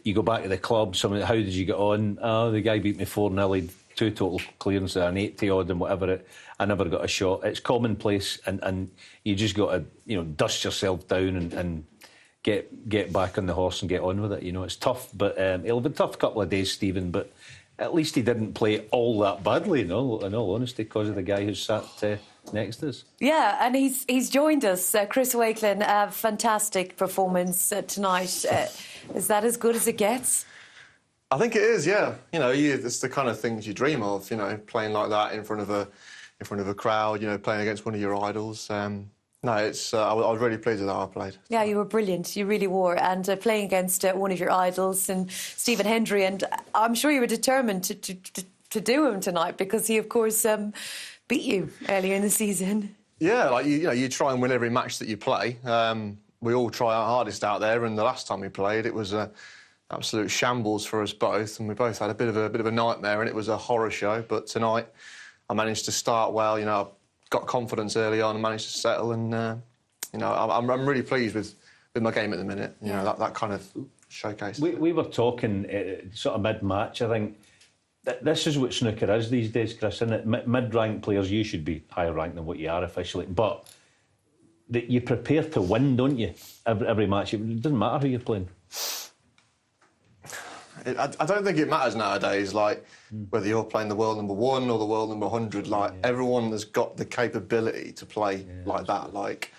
you go back to the club, someone, how did you get on? Oh, the guy beat me 4-0, he'd 2 total clearances, an 80 odd and whatever. I never got a shot. It's commonplace, and you just got to, you know, dust yourself down and get back on the horse and get on with it. You know, it's tough, but it'll be a tough couple of days, Stephen. But at least he didn't play all that badly, in all honesty, because of the guy who sat next to us. Yeah, and he's joined us, Chris Wakelin. Fantastic performance tonight. Is that as good as it gets? I think it is, yeah. You know, it's the kind of things you dream of. You know, playing like that in front of a crowd. You know, playing against one of your idols. No, it's. I was really pleased with how I played. Yeah, you were brilliant. You really were, and playing against one of your idols, and Stephen Hendry, and I'm sure you were determined to do him tonight because he, of course, beat you earlier in the season. Yeah, like you try and win every match that you play. We all try our hardest out there, and the last time we played, it was absolute shambles for us both, and we both had a bit of a nightmare, and it was a horror show. But tonight, I managed to start well. You know, I got confidence early on and managed to settle, and you know, I'm really pleased with my game at the minute. You know, that kind of showcase. We were talking sort of mid-match. I think this is what snooker is these days, Chris. Isn't it? Mid-ranked players, you should be higher ranked than what you are officially, but you prepare to win, don't you? Every match, it doesn't matter who you're playing. I don't think it matters nowadays, like, whether you're playing the world number 1 or the world number 100. Like, everyone has got the capability to play like that. Like,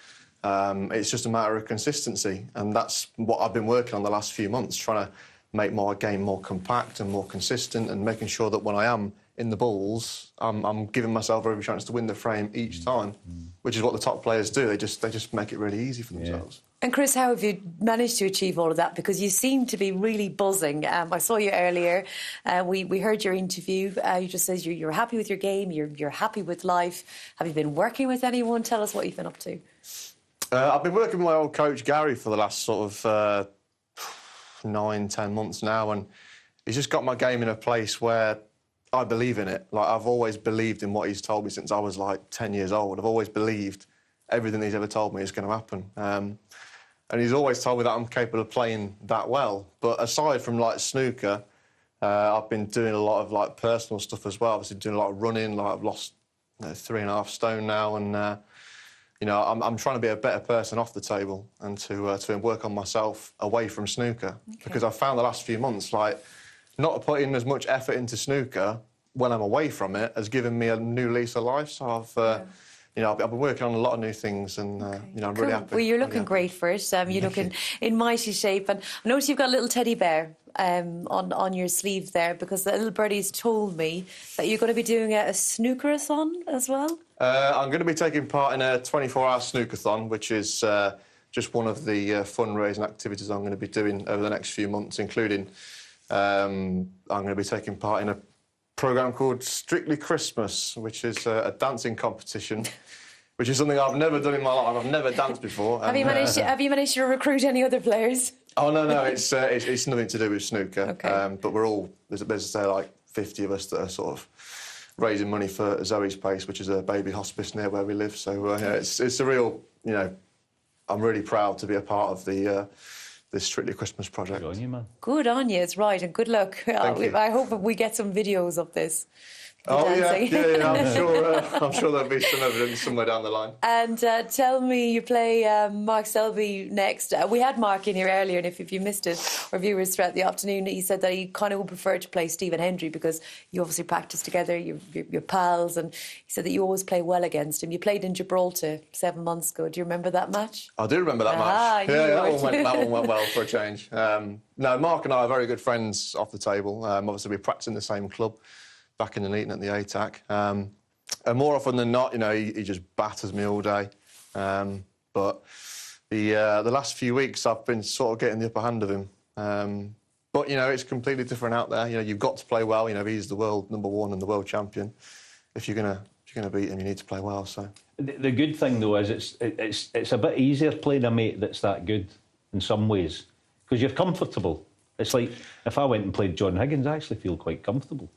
it's just a matter of consistency, and that's what I've been working on the last few months, trying to make my game more compact and more consistent, and making sure that when I am in the balls, I'm giving myself every chance to win the frame each time, which is what the top players do. They just make it really easy for themselves. And Chris, how have you managed to achieve all of that? Because you seem to be really buzzing. I saw you earlier. We heard your interview. You just said you're happy with your game. You're happy with life. Have you been working with anyone? Tell us what you've been up to. I've been working with my old coach Gary for the last sort of 9-10 months now, and he's just got my game in a place where I believe in it. Like, I've always believed in what he's told me since I was like 10 years old. I've always believed everything he's ever told me is going to happen. And he's always told me that I'm capable of playing that well. But aside from, like, snooker, I've been doing a lot of, like, personal stuff as well. Obviously doing a lot of running. Like, I've lost 3.5 stone now, and you know, I'm trying to be a better person off the table and to work on myself away from snooker. Because I've found the last few months, like, not putting as much effort into snooker when I'm away from it has given me a new lease of life. So I've you know, I've been working on a lot of new things, and you know, I'm really happy. Well, you're looking great for it. You look in mighty shape, and I notice you've got a little teddy bear on your sleeve there, because the little birdie's told me that you're going to be doing a snooker-a-thon as well. I'm going to be taking part in a 24-hour snooker-thon, which is just one of the fundraising activities I'm going to be doing over the next few months, including I'm going to be taking part in a programme called Strictly Christmas, which is a dancing competition, which is something I've never done in my life. I've never danced before. Have you managed to recruit any other players? Oh, no, it's nothing to do with snooker. Okay. But we're all, there's like 50 of us that are sort of raising money for Zoe's Place, which is a baby hospice near where we live. So yeah, it's a real, you know, I'm really proud to be a part of the Strictly Christmas project. Good on you, man. Good on you, it's right, and good luck. Thank you. I hope we get some videos of this. Oh, yeah, I'm sure there'll be some evidence somewhere down the line. And tell me, you play Mark Selby next. We had Mark in here earlier, and if you missed it, our viewers throughout the afternoon, he said that he kind of would prefer to play Stephen Hendry because you obviously practice together, you're pals, and he said that you always play well against him. You played in Gibraltar 7 months ago. Do you remember that match? I do remember that match. That one went well for a change. No, Mark and I are very good friends off the table. Obviously, we practice in the same club back in the Nuneaton at the ATAC. And more often than not, you know, he just batters me all day. But the last few weeks, I've been sort of getting the upper hand of him. But, you know, it's completely different out there. You know, you've got to play well. You know, he's the world #1 and the world champion. If you're gonna beat him, you need to play well. So the good thing though is it's a bit easier playing a mate that's that good in some ways, because you're comfortable. It's like if I went and played John Higgins, I actually feel quite comfortable.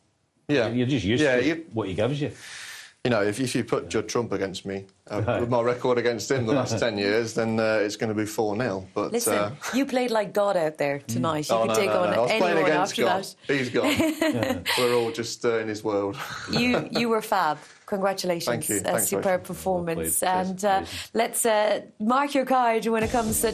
Yeah, you're just used to what he gives you. You know, if you put Judd Trump against me, with my record against him the last 10 years, then it's going to be 4-0. But listen, you played like God out there tonight. You could take on I was playing anyone against after God. that. He's gone. We're all just in his world. You were fab. Congratulations. Thank you. A Thanks, superb Rachel. performance. Well And let's mark your card when it comes to